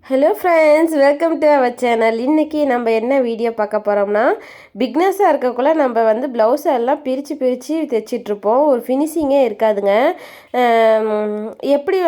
Hello friends, welcome to our channel. இன்றைக்கி நம்ம என்ன வீடியோ பார்க்க போகிறோம்னா, பிக்னஸாக இருக்கக்குள்ளே நம்ம வந்து ப்ளவுஸை எல்லாம் பிரித்து தைச்சிட்ருப்போம். ஒரு ஃபினிஷிங்கே இருக்காதுங்க. எப்படி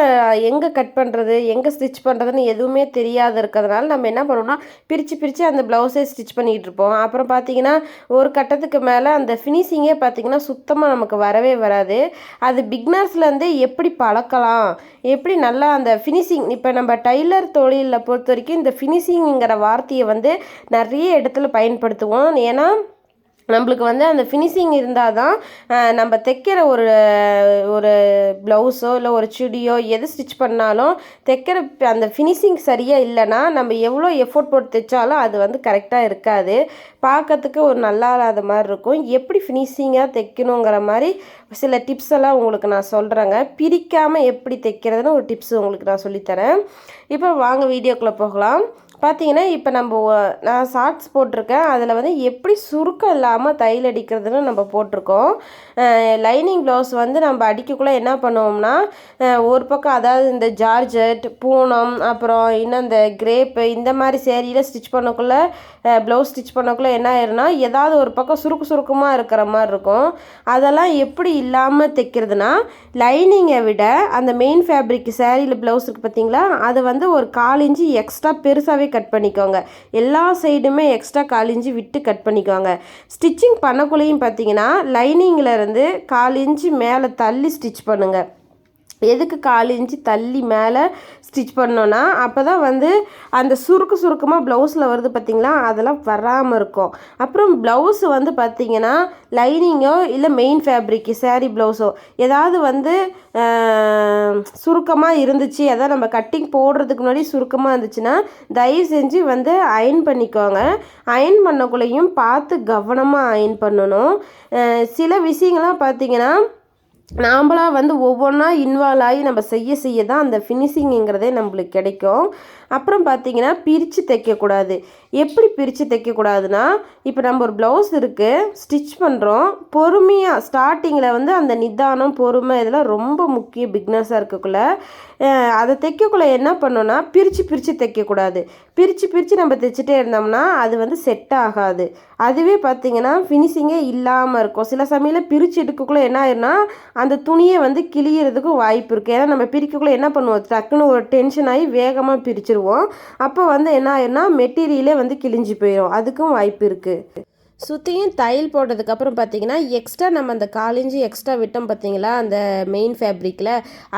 எங்கே கட் பண்ணுறது, எங்கே ஸ்டிச் பண்ணுறதுன்னு எதுவுமே தெரியாத இருக்கிறதுனால நம்ம என்ன பண்ணுவோம்னா, பிரித்து அந்த ப்ளவுஸை ஸ்டிச் பண்ணிகிட்டு இருப்போம். அப்புறம் பார்த்திங்கன்னா ஒரு கட்டத்துக்கு மேலே அந்த ஃபினிஷிங்கே பார்த்திங்கன்னா சுத்தமாக நமக்கு வரவே வராது. அது பிக்னர்ஸ்லேருந்தே எப்படி பழக்கலாம், எப்படி நல்லா அந்த ஃபினிஷிங், இப்போ நம்ம டைலர் தொழிலில் பொறுத்த வரைக்கும் இந்த ஃபினிஷிங்கிற வார்த்தையை வந்து நிறைய இடத்துல பயன்படுத்துவோம். ஏன்னா நம்மளுக்கு வந்து அந்த ஃபினிஷிங் இருந்தால் தான் நம்ம தைக்கிற ஒரு ஒரு ப்ளவுஸோ இல்லை ஒரு சுடியோ எது ஸ்டிச் பண்ணாலும் தைக்கிற அந்த ஃபினிஷிங் சரியாக இல்லைன்னா நம்ம எவ்வளோ எஃபோர்ட் போட்டு தைச்சாலும் அது வந்து கரெக்டாக இருக்காது. பார்க்கறதுக்கு ஒரு நல்லா இல்லாத மாதிரி இருக்கும். எப்படி ஃபினிஷிங்காக தைக்கணுங்கிற மாதிரி சில டிப்ஸ் எல்லாம் உங்களுக்கு நான் சொல்கிறேங்க. பிரிக்காமல் எப்படி தைக்கிறதுன்னு ஒரு டிப்ஸ் உங்களுக்கு நான் சொல்லித்தரேன். இப்போ வாங்க வீடியோக்குள்ளே போகலாம். பார்த்தீங்கன்னா இப்போ நான் ஷார்ட்ஸ் போட்டிருக்கேன். அதில் வந்து எப்படி சுருக்கம் இல்லாமல் தையல் அடிக்கிறதுன்னு நம்ம போட்டிருக்கோம். லைனிங் ப்ளவுஸ் வந்து நம்ம அடிக்கக்குள்ளே என்ன பண்ணுவோம்னா, ஒரு பக்கம் அதாவது இந்த ஜார்ஜெட், பூனம், அப்புறம் இன்னும் இந்த கிரேப்பு இந்த மாதிரி சேரீயில் ஸ்டிச் பண்ணக்குள்ளே ப்ளவுஸ் ஸ்டிச் பண்ணக்குள்ளே என்ன ஆயிருன்னா, ஏதாவது ஒரு பக்கம் சுருக்கமாக இருக்கிற மாதிரி இருக்கும். அதெல்லாம் எப்படி இல்லாமல் தைக்கிறதுனா, லைனிங்கை விட அந்த மெயின் ஃபேப்ரிக் சேரீயில் ப்ளவுஸ் இருக்குது பார்த்தீங்களா, அதை வந்து ஒரு 1/4 இன்ச்சு எக்ஸ்ட்ரா பெருசாகவே கட் பண்ணிக்கோங்க. எல்லா சைடுமே எக்ஸ்ட்ரா 1/4 இன்ச்சு விட்டு கட் பண்ணிக்கோங்க. ஸ்டிச்சிங் பண்ணக்குள்ளேயும் பார்த்தீங்கன்னா லைனிங்கில் இருந்து 1/4 இன்ச்சு மேலே தள்ளி ஸ்டிச் பண்ணுங்கள். எதுக்கு 1/4 இன்ச்சு தள்ளி மேலே ஸ்டிச் பண்ணோன்னா, அப்போ தான் வந்து அந்த சுருக்கமாக ப்ளவுஸில் வருது பார்த்திங்களா, அதெல்லாம் வராமல் இருக்கும். அப்புறம் ப்ளவுஸு வந்து பார்த்திங்கன்னா லைனிங்கோ இல்லை மெயின் ஃபேப்ரிக்கு சேரீ ப்ளவுஸோ ஏதாவது வந்து சுருக்கமாக இருந்துச்சு, அதாவது நம்ம கட்டிங் போடுறதுக்கு முன்னாடி சுருக்கமாக இருந்துச்சுன்னா தயவு செஞ்சு வந்து அயன் பண்ணிக்கோங்க. அயன் பண்ணக்குள்ளேயும் பார்த்து கவனமாக அயன் பண்ணணும். சில விஷயங்கள்லாம் பார்த்திங்கன்னா நாம்பளாக வந்து ஒவ்வொன்றா இன்வால்வ் ஆகி நம்ம செய்ய தான் அந்த ஃபினிஷிங்கிறதே நம்மளுக்கு கிடைக்கும். அப்புறம் பார்த்திங்கன்னா பிரித்து தைக்கக்கூடாது. எப்படி பிரித்து தைக்கக்கூடாதுன்னா, இப்போ நம்ம ஒரு ப்ளவுஸ் இருக்குது, ஸ்டிச் பண்ணுறோம், பொறுமையாக ஸ்டார்டிங்கில் வந்து அந்த நிதானம், பொறுமை இதெல்லாம் ரொம்ப முக்கியம் பிக்னஸாக இருக்கக்குள்ளே. அதை தைக்கக்குள்ளே என்ன பண்ணோன்னா, பிரித்து தைக்கக்கூடாது. பிரித்து நம்ம தைச்சிட்டே இருந்தோம்னா அது வந்து செட் ஆகாது. அதுவே பார்த்திங்கன்னா ஃபினிஷிங்கே இல்லாமல் இருக்கும். சில சமயம் பிரித்து எடுக்கக்குள்ளே என்ன ஆயிருன்னா, அந்த துணியை வந்து கிழியறதுக்கும் வாய்ப்பு இருக்குது. ஏன்னா நம்ம பிரிக்கக்குள்ளே என்ன பண்ணுவோம், டக்குன்னு ஒரு டென்ஷன் ஆகி வேகமாக பிரிச்சிருவோம். அப்போ வந்து என்ன ஆயிருன்னா மெட்டீரியலே வந்து கிழிஞ்சு போயிடும். அதுக்கும் வாய்ப்பு இருக்குது. சுற்றியும் தையல் போட்டதுக்கப்புறம் பார்த்திங்கன்னா எக்ஸ்ட்ரா நம்ம அந்த 1/4 இன்ச்சு எக்ஸ்ட்ரா விட்டோம் பார்த்திங்களா அந்த மெயின் ஃபேப்ரிக்கில்,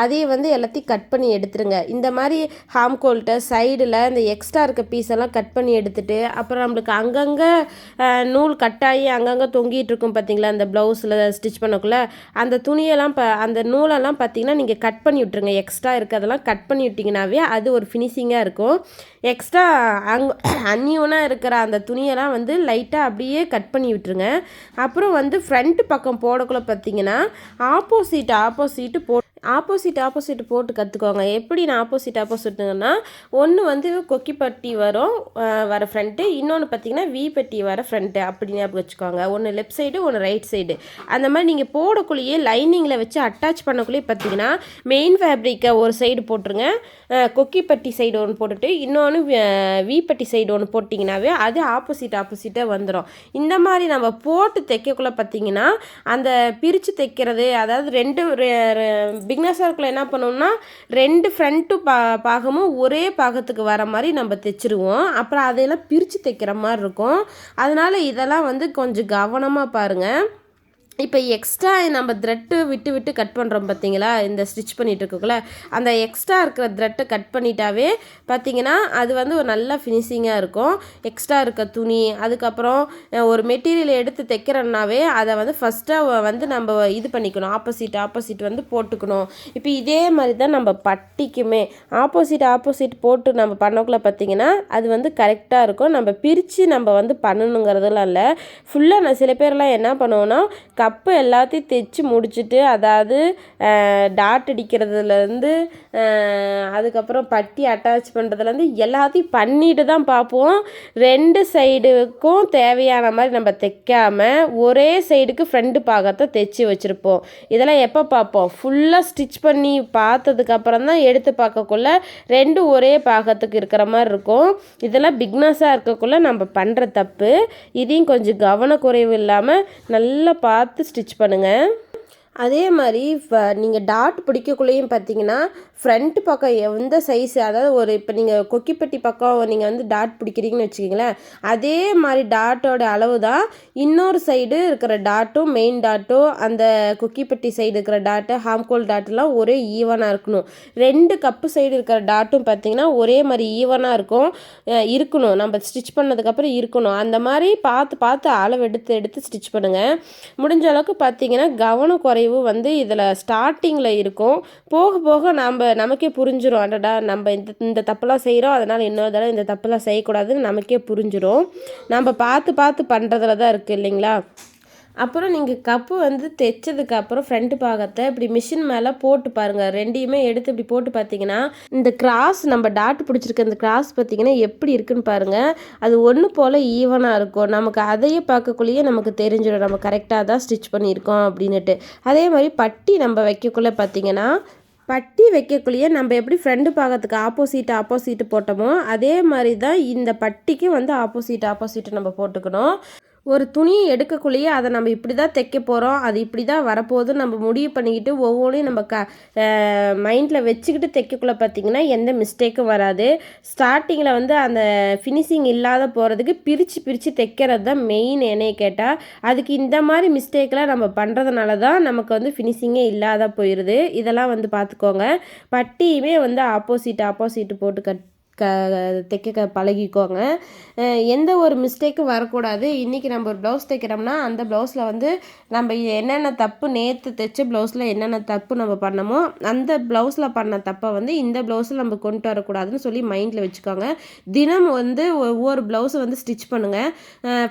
அதையே வந்து எல்லாத்தையும் கட் பண்ணி எடுத்துருங்க. இந்த மாதிரி ஹாம்கோல்கிட்ட சைடில் இந்த எக்ஸ்ட்ரா இருக்க பீஸெல்லாம் கட் பண்ணி எடுத்துகிட்டு, அப்புறம் நம்மளுக்கு அங்கங்கே நூல் கட்டாகி அங்கங்கே தொங்கிட்டு இருக்கும் பார்த்திங்களா அந்த ப்ளவுஸில் ஸ்டிச் பண்ணக்குள்ளே, அந்த துணியெல்லாம் அந்த நூலெல்லாம் பார்த்திங்கன்னா நீங்கள் கட் பண்ணி விட்டுருங்க. எக்ஸ்ட்ரா இருக்கிறதெல்லாம் கட் பண்ணி விட்டிங்கனாவே அது ஒரு ஃபினிஷிங்காக இருக்கும். எக்ஸ்ட்ரா அன்னியூனாக இருக்கிற அந்த துணியெல்லாம் வந்து லைட்டாக அப்படியே கட் பண்ணி விட்டுருங்க. அப்புறம் வந்து ஃப்ரண்ட் பக்கம் போடக்குள்ள பார்த்தீங்கன்னா ஆப்போசிட் போட்டு கற்றுக்கோங்க. எப்படி நான் ஆப்போசிட்டுங்கன்னா, ஒன்று வந்து கொக்கி பட்டி வர ஃப்ரண்ட்டு, இன்னொன்று பார்த்தீங்கன்னா வி பட்டி வர ஃப்ரண்ட்டு அப்படின்னு ஞாபகம் வச்சுக்கோங்க. ஒன்று லெஃப்ட் சைடு, ஒன்று ரைட் சைடு. அந்த மாதிரி நீங்கள் போடக்குள்ளேயே லைனிங்கில் வச்சு அட்டாச் பண்ணக்குள்ளேயே பார்த்தீங்கன்னா மெயின் ஃபேப்ரிக்கை ஒரு சைடு போட்டுருங்க, கொக்கி பட்டி சைடு ஒன்று போட்டுட்டு இன்னொன்று வி பட்டி சைடு ஒன்று போட்டிங்கனாவே அது ஆப்போசிட்டாக வந்துடும். இந்த மாதிரி நம்ம போட்டு தைக்கக்குள்ளே பார்த்தீங்கன்னா அந்த பிரித்து தைக்கிறது, அதாவது ரெண்டு பிக்னஸ் சர்க்கிள் என்ன பண்ணோம்னா 2 ஃப்ரண்ட்டு பாகமும் ஒரே பாகத்துக்கு வர மாதிரி நம்ம தைச்சிருவோம். அப்புறம் அதையெல்லாம் பிரித்து தைக்கிற மாதிரி இருக்கும். அதனால் இதெல்லாம் வந்து கொஞ்சம் கவனமாக பாருங்கள். இப்போ எக்ஸ்ட்ரா நம்ம த்ரெட்டு விட்டு கட் பண்ணுறோம் பார்த்தீங்களா, இந்த ஸ்டிச் பண்ணிகிட்டு இருக்கக்குள்ள அந்த எக்ஸ்ட்ரா இருக்கிற த்ரெட்டை கட் பண்ணிட்டாவே பார்த்தீங்கன்னா அது வந்து ஒரு நல்ல ஃபினிஷிங்காக இருக்கும். எக்ஸ்ட்ரா இருக்க துணி, அதுக்கப்புறம் ஒரு மெட்டீரியல் எடுத்து தைக்கிறோன்னாவே அதை வந்து ஃபஸ்ட்டாக வந்து நம்ம இது பண்ணிக்கணும், ஆப்போசிட் வந்து போட்டுக்கணும். இப்போ இதே மாதிரி தான் நம்ம பட்டிக்குமே ஆப்போசிட் போட்டு நம்ம பண்ணக்குள்ள பார்த்தீங்கன்னா அது வந்து கரெக்டாக இருக்கும். நம்ம பிரித்து நம்ம வந்து பண்ணணுங்கிறதுலாம் இல்லை. ஃபுல்லாக சில பேர்லாம் என்ன பண்ணுவோன்னா தப்பு எல்லாத்தையும் தைச்சி முடிச்சுட்டு, அதாவது டாட் அடிக்கிறதுலேருந்து அதுக்கப்புறம் பட்டி அட்டாச் பண்ணுறதுலேருந்து எல்லாத்தையும் பண்ணிட்டு தான் பார்ப்போம். 2 சைடுக்கும் தேவையான மாதிரி நம்ம தைக்காமல் ஒரே சைடுக்கு ஃப்ரண்ட் பாகத்தை தைச்சி வச்சுருப்போம். இதெல்லாம் எப்போ பார்ப்போம்? ஃபுல்லாக ஸ்டிச் பண்ணி பார்த்ததுக்கப்புறம் தான் எடுத்து பார்க்கக்குள்ள 2 ஒரே பாகத்துக்கு இருக்கிற மாதிரி இருக்கும். இதெல்லாம் பிக்னஸாக இருக்கக்குள்ள நம்ம பண்ணுற தப்பு. இதையும் கொஞ்சம் கவனக்குறைவு இல்லாமல் நல்லா பார்த்து ஸ்டிச் பண்ணுங்கள். அதே மாதிரி நீங்கள் டாட் பிடிக்கக்குள்ளேயும் பார்த்தீங்கன்னா ஃப்ரண்ட் பக்கம் எந்த சைஸு, அதாவது இப்போ நீங்கள் கொக்கிப்பட்டி பக்கம் நீங்கள் டாட் பிடிக்கிறீங்கன்னு வச்சுக்கிங்களேன், அதே மாதிரி டாட்டோட அளவு தான் இன்னொரு சைடு இருக்கிற டாட்டும் மெயின் டாட்டும் அந்த கொக்கிப்பட்டி சைடு இருக்கிற டாட்டு ஹாம்கோல் டாட்டெலாம் ஒரே ஈவனாக இருக்கணும். 2 கப்பு சைடு இருக்கிற டாட்டும் பார்த்தீங்கன்னா ஒரே மாதிரி ஈவனாக இருக்கணும். நம்ம ஸ்டிச் பண்ணதுக்கப்புறம் இருக்கணும். அந்த மாதிரி பார்த்து அளவு எடுத்து ஸ்டிச் பண்ணுங்கள். முடிஞ்ச அளவுக்கு பார்த்தீங்கன்னா கவனக்குறைவு இதில் ஸ்டார்டிங்கில் இருக்கும். போக போக நமக்கே புரிஞ்சிடும், அடடா நம்ம இந்த தப்பெல்லாம் செய்கிறோம், அதனால் இன்னொரு தடவை இந்த தப்பெல்லாம் செய்யக்கூடாதுன்னு நமக்கே புரிஞ்சிடும். நம்ம பார்த்து பண்ணுறதுல தான் இருக்குது இல்லைங்களா. அப்புறம் நீங்கள் கப்பு தைச்சதுக்கப்புறம் ஃப்ரண்ட் பாகத்தை இப்படி மிஷின் மேலே போட்டு பாருங்கள். 2யுமே எடுத்து இப்படி போட்டு பார்த்தீங்கன்னா இந்த கிராஸ், நம்ம டாட் பிடிச்சிருக்க இந்த கிராஸ் பார்த்தீங்கன்னா எப்படி இருக்குன்னு பாருங்கள். அது ஒன்று போல் ஈவனாக இருக்கும். நமக்கு அதையே பார்க்கக்குள்ளேயே நமக்கு தெரிஞ்சிடும் நம்ம கரெக்டாக தான் ஸ்டிச் பண்ணியிருக்கோம் அப்படின்னுட்டு. அதே மாதிரி பட்டி நம்ம வைக்கக்குள்ளே பார்த்தீங்கன்னா பட்டி வைக்கக்குள்ளேயே நம்ம எப்படி ஃப்ரண்ட் பாகத்துக்கு ஆப்போசிட் போட்டோமோ அதே மாதிரி தான் இந்த பட்டிக்கு ஆப்போசிட் நம்ம போட்டுக்கணும். ஒரு துணியை எடுக்கக்குள்ளேயே அதை நம்ம இப்படி தான் தைக்க போகிறோம், அது இப்படி தான் வரப்போகுதுன்னு நம்ம முடிவு பண்ணிக்கிட்டு ஒவ்வொன்றையும் நம்ம மைண்டில் வச்சுக்கிட்டு தைக்கக்குள்ளே பார்த்திங்கன்னா எந்த மிஸ்டேக்கும் வராது. ஸ்டார்டிங்கில் அந்த ஃபினிஷிங் இல்லாத போகிறதுக்கு பிரித்து தைக்கிறது தான் மெயின். என்னைய கேட்டால் அதுக்கு இந்த மாதிரி மிஸ்டேக்கெலாம் நம்ம பண்ணுறதுனால தான் நமக்கு ஃபினிஷிங்கே இல்லாத போயிடுது. இதெல்லாம் பார்த்துக்கோங்க. பட்டியுமே ஆப்போசிட் போட்டு தைக்க பழகிக்கோங்க. எந்த ஒரு மிஸ்டேக்கும் வரக்கூடாது. இன்றைக்கி நம்ம ஒரு ப்ளவுஸ் தைக்கிறோம்னா அந்த ப்ளவுஸில் நம்ம என்னென்ன தப்பு நேற்று தைச்ச ப்ளவுஸில் என்னென்ன தப்பு நம்ம பண்ணமோ அந்த ப்ளவுஸில் பண்ண தப்பை இந்த ப்ளவுஸில் நம்ம கொண்டு வரக்கூடாதுன்னு சொல்லி மைண்டில் வச்சுக்கோங்க. தினம் ஒவ்வொரு ப்ளவுஸை ஸ்டிச் பண்ணுங்கள்.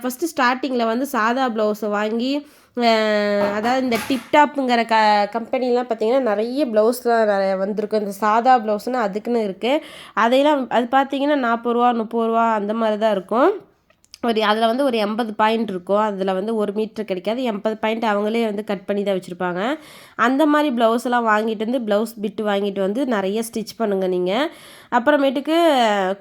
ஃபஸ்ட்டு ஸ்டார்டிங்கில் சாதா ப்ளவுஸை வாங்கி, அதாவது இந்த டிப்டாப்புங்கிற கம்பெனிலாம் பார்த்திங்கன்னா நிறைய ப்ளவுஸ்லாம் வந்திருக்கும். இந்த சாதா ப்ளவுஸ்னால் அதுக்குன்னு இருக்குது. அதையெல்லாம் அது பார்த்திங்கன்னா 40 ரூபா 30 ரூபா அந்த மாதிரி தான் இருக்கும். அதில் ஒரு 80 பாயிண்ட் இருக்கும். அதில் 1 மீட்டர் கிடைக்காது. 80 பாயிண்ட் அவங்களே கட் பண்ணி தான் வச்சுருப்பாங்க. அந்த மாதிரி ப்ளவுஸெல்லாம் வாங்கிட்டு ப்ளவுஸ் பிட்டு வாங்கிட்டு நிறைய ஸ்டிச் பண்ணுங்கள் நீங்கள். அப்புறமேட்டுக்கு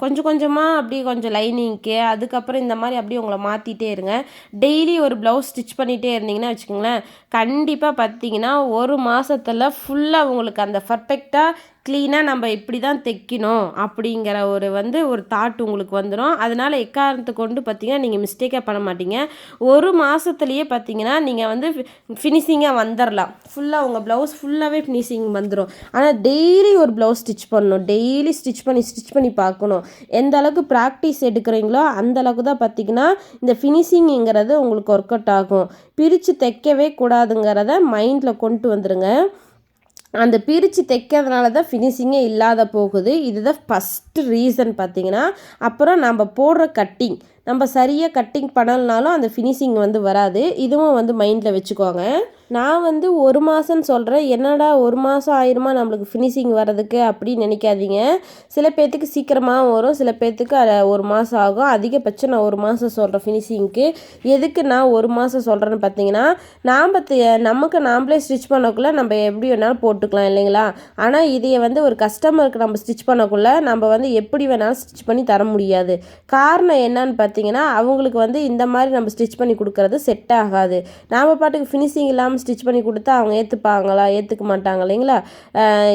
கொஞ்சமாக அப்படியே கொஞ்சம் லைனிங்க்கு, அதுக்கப்புறம் இந்த மாதிரி அப்படியே உங்களை மாற்றிட்டே இருங்க. டெய்லி ஒரு ப்ளவுஸ் ஸ்டிச் பண்ணிகிட்டே இருந்தீங்கன்னா வச்சுக்கோங்களேன், கண்டிப்பாக பார்த்தீங்கன்னா 1 மாதத்தில் ஃபுல்லாக உங்களுக்கு அந்த பர்ஃபெக்டாக க்ளீனாக நம்ம இப்படி தான் தைக்கணும் அப்படிங்கிற ஒரு தாட் உங்களுக்கு வந்துடும். அதனால் எக்காரணத்தை கொண்டு பார்த்திங்கன்னா நீங்கள் மிஸ்டேக்காக பண்ண மாட்டீங்க. 1 மாதத்துலேயே பார்த்திங்கன்னா நீங்கள் ஃபினிஷிங்காக வந்துடலாம். ஃபுல்லாக உங்கள் ப்ளவுஸ் ஃபுல்லாகவே ஃபினிஷிங் வந்துடும். ஆனால் டெய்லி ஒரு ப்ளவுஸ் ஸ்டிச் பண்ணணும். டெய்லி ஸ்டிச் பண்ணி பார்க்கணும். எந்த அளவுக்கு ப்ராக்டிஸ் எடுக்கிறீங்களோ அந்த அளவுக்கு தான் பார்த்திங்கன்னா இந்த ஃபினிஷிங்கிறது உங்களுக்கு ஒர்க் அவுட் ஆகும். பிரித்து தைக்கவே கூடாதுங்கிறத மைண்டில் கொண்டு வந்துடுங்க. அந்த பிரித்து தைக்கிறதுனால தான் ஃபினிஷிங்கே இல்லாத போகுது. இதுதான் ஃபஸ்ட்டு ரீசன் பார்த்திங்கன்னா. அப்புறம் நம்ம போடுற கட்டிங், நம்ம சரியாக கட்டிங் பண்ணலனாலும் அந்த ஃபினிஷிங் வராது. இதுவும் மைண்டில் வச்சுக்கோங்க. நான் 1 மாதம்னு சொல்கிறேன். என்னடா 1 மாதம் ஆயிருமா நம்மளுக்கு ஃபினிஷிங் வர்றதுக்கு அப்படின்னு நினைக்காதீங்க. சில பேர்த்துக்கு சீக்கிரமாக வரும், சில பேர்த்துக்கு 1 மாதம் ஆகும். அதிகபட்சம் நான் 1 மாதம் சொல்கிறேன் ஃபினிஷிங்க்கு. எதுக்கு நான் 1 மாதம் சொல்கிறேன்னு பார்த்தீங்கன்னா, நமக்கு நாம்ளே ஸ்டிச் பண்ணக்குள்ளே நம்ம எப்படி வேணாலும் போட்டுக்கலாம் இல்லைங்களா. ஆனால் இதையை ஒரு கஸ்டமருக்கு நம்ம ஸ்டிச் பண்ணக்குள்ளே நம்ம எப்படி வேணாலும் ஸ்டிச் பண்ணி தர முடியாது. காரணம் என்னன்னு பார்த்தீங்கன்னா, அவங்களுக்கு இந்த மாதிரி நம்ம ஸ்டிச் பண்ணி கொடுக்குறது செட் ஆகாது. நாம் பாட்டுக்கு ஃபினிஷிங் இல்லாமல் ஸ்டிச் பண்ணி கொடுத்தா அவங்க ஏற்றுப்பாங்களா, ஏற்றுக்க மாட்டாங்க இல்லைங்களா.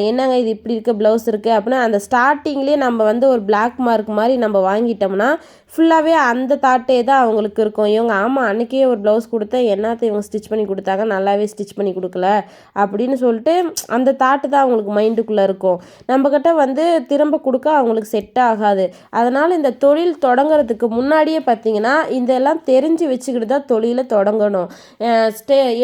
என்னங்க இது இப்படி இருக்க ப்ளவுஸ் இருக்குது அப்படின்னா அந்த ஸ்டார்டிங்லேயே நம்ம ஒரு பிளாக் மார்க் மாதிரி நம்ம வாங்கிட்டோம்னா ஃபுல்லாகவே அந்த தாட்டே தான் அவங்களுக்கு இருக்கும். இவங்க ஆமாம் அன்றைக்கே ஒரு ப்ளவுஸ் கொடுத்தேன், என்னத்தை இவங்க ஸ்டிச் பண்ணி கொடுத்தாங்க, நல்லாவே ஸ்டிச் பண்ணி கொடுக்கல அப்படின்னு சொல்லிட்டு அந்த தாட்டு தான் அவங்களுக்கு மைண்டுக்குள்ளே இருக்கும். நம்மக்கிட்ட திரும்ப கொடுக்க அவங்களுக்கு செட் ஆகாது. அதனால் இந்த தொழில் தொடங்குறதுக்கு முன்னாடி முன்னாடியே பார்த்தீங்கன்னா இதெல்லாம் தெரிஞ்சு வச்சுக்கிட்டு தான் தொழிலை தொடங்கணும்.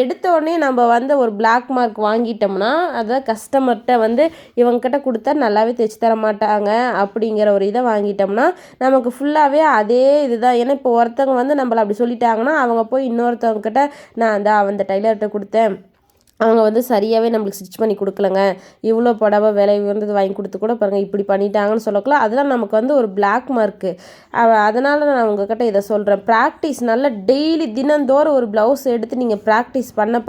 எடுத்த உடனே நம்ம வந்து ஒரு பிளாக் மார்க் வாங்கிட்டோம்னா அதை கஸ்டமர்கிட்ட வந்து இவங்ககிட்ட கொடுத்தா நல்லாவே தைச்சி தர மாட்டாங்க அப்படிங்கிற ஒரு இதை வாங்கிட்டோம்னா நமக்கு ஃபுல்லாகவே அதே இதுதான். ஏன்னா இப்போ ஒருத்தவங்க வந்து நம்மளை அப்படி சொல்லிட்டாங்கன்னா அவங்க போய் இன்னொருத்தவங்க கிட்ட நான் அந்த டைலர்கிட்ட கொடுத்தேன், அவங்க வந்து சரியாகவே நம்மளுக்கு ஸ்டிச் பண்ணி கொடுக்கலங்க, இவ்வளோ புடவை விலை உயர்ந்தது வாங்கி கொடுத்து கூட பாருங்கள் இப்படி பண்ணிட்டாங்கன்னு சொல்லக்கலாம். அதெல்லாம் நமக்கு வந்து ஒரு பிளாக் மார்க்கு. அதனால் நான் உங்ககிட்ட இதை சொல்கிறேன். ப்ராக்டிஸ் நல்லா டெய்லி தினந்தோறும் ஒரு ப்ளவுஸ் எடுத்து நீங்கள் ப்ராக்டிஸ் பண்ண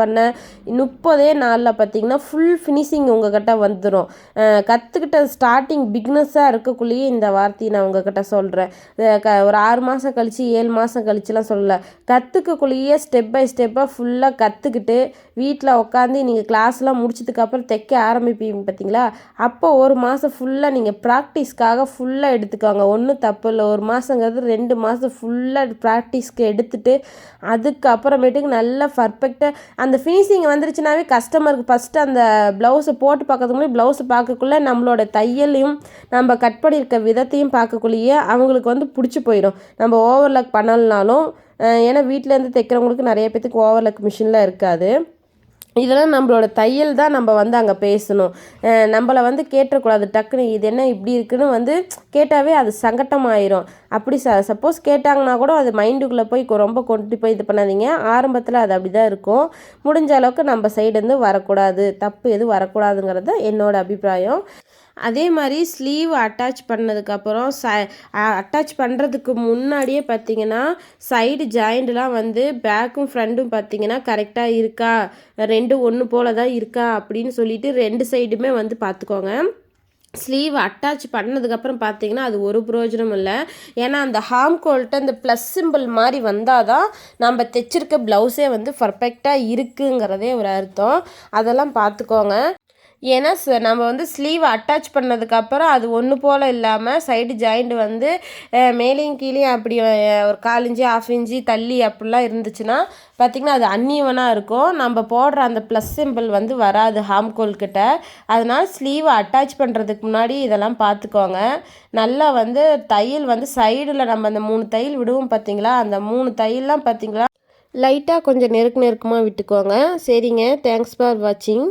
30 நாளில் பார்த்தீங்கன்னா ஃபுல் ஃபினிஷிங் உங்ககிட்ட வந்துடும். கற்றுக்கிட்ட ஸ்டார்டிங் பிக்னஸாக இருக்கக்குள்ளேயே இந்த வார்த்தையை நான் உங்ககிட்ட சொல்கிறேன். ஒரு 6 மாதம் கழித்து 7 மாதம் கழிச்சுலாம் சொல்லலை, கற்றுக்கக்குள்ளேயே ஸ்டெப் பை ஸ்டெப்பாக ஃபுல்லாக கற்றுக்கிட்டு வீட்டில் உட்காந்து நீங்கள் கிளாஸ்லாம் முடிச்சதுக்கப்புறம் தைக்க ஆரம்பிப்பீங்க பார்த்தீங்களா, அப்போ 1 மாதம் ஃபுல்லாக நீங்கள் ப்ராக்டிஸ்க்காக ஃபுல்லாக எடுத்துக்கோங்க. ஒன்றும் தப்பு இல்லை. 1 மாதங்கிறது 2 மாதம் ஃபுல்லாக ப்ராக்டிஸ்க்கு எடுத்துகிட்டு அதுக்கப்புறமேட்டுக்கு நல்லா பர்ஃபெக்டாக அந்த ஃபினிஷிங் வந்துருச்சுனாவே கஸ்டமருக்கு ஃபஸ்ட்டு அந்த ப்ளவுஸை போட்டு பார்க்கறதுக்கு முன்னாடி ப்ளவுஸை பார்க்கக்குள்ளே நம்மளோட தையலையும் நம்ம கட் பண்ணியிருக்க விதத்தையும் பார்க்கக்குள்ளேயே அவங்களுக்கு வந்து பிடிச்சி போயிடும். நம்ம ஓவர்லாக் பண்ணலனாலும், ஏன்னா வீட்டிலேருந்து தைக்கிறவங்களுக்கு நிறைய பேத்துக்கு ஓவர்லாக் மிஷின்லாம் இருக்காது. இதெல்லாம் நம்மளோட தையல் தான் நம்ம வந்து அங்கே பேசணும். நம்மளை வந்து கேட்டக்கூடாது டக்குன்னு இது என்ன இப்படி இருக்குன்னு வந்து கேட்டாவே அது சங்கட்டமாயிரும். அப்படி சப்போஸ் கேட்டாங்கன்னா கூட அது மைண்டுக்குள்ளே போய் ரொம்ப கொண்டு போய் இது பண்ணாதீங்க. ஆரம்பத்தில் அது அப்படி தான் இருக்கும். முடிஞ்ச அளவுக்கு நம்ம சைடுலேருந்து வரக்கூடாது, தப்பு எதுவும் வரக்கூடாதுங்கிறது தான் என்னோட அபிப்பிராயம். அதே மாதிரி ஸ்லீவ் அட்டாச் பண்ணதுக்கப்புறம் அட்டாச் பண்ணுறதுக்கு முன்னாடியே பார்த்திங்கன்னா சைடு ஜாயிண்ட்லாம் வந்து பேக்கும் ஃப்ரண்ட்டும் பார்த்திங்கன்னா கரெக்டாக இருக்கா, ரெண்டும் ஒன்று போல் தான் இருக்கா அப்படின்னு சொல்லிட்டு 2 சைடுமே வந்து பார்த்துக்கோங்க. ஸ்லீவ் அட்டாச் பண்ணதுக்கப்புறம் பார்த்தீங்கன்னா அது ஒரு பிரயோஜனம் இல்லை. ஏன்னா அந்த ஹாம்கோல்கிட்ட அந்த ப்ளஸ் சிம்பிள் மாதிரி வந்தால் தான் நம்ம தைச்சிருக்க ப்ளவுஸே வந்து பர்ஃபெக்டாக இருக்குங்கிறதே ஒரு அர்த்தம். அதெல்லாம் பார்த்துக்கோங்க. ஏன்னா நம்ம வந்து ஸ்லீவ் அட்டாச் பண்ணதுக்கப்புறம் அது ஒன்று போல் இல்லாமல் சைடு ஜாயிண்ட் வந்து மேலேயும் கீழேயும் அப்படி ஒரு 1/4 இன்ச்சு 1/2 இன்ச்சு தள்ளி அப்படிலாம் இருந்துச்சுன்னா பார்த்திங்கன்னா அது அன்ஈவனாக இருக்கும். நம்ம போடுற அந்த ப்ளஸ் சிம்பிள் வந்து வராது ஹாம்கோல்கிட்ட. அதனால் ஸ்லீவை அட்டாச் பண்ணுறதுக்கு முன்னாடி இதெல்லாம் பார்த்துக்கோங்க. நல்லா வந்து தையல் வந்து சைடில் நம்ம அந்த 3 தையல் விடுவோம் பார்த்திங்களா, அந்த 3 தையல்லாம் பார்த்திங்களா லைட்டாக கொஞ்சம் நெருக்கமாக விட்டுக்கோங்க. சரிங்க, தேங்க்ஸ் ஃபார் வாட்சிங்.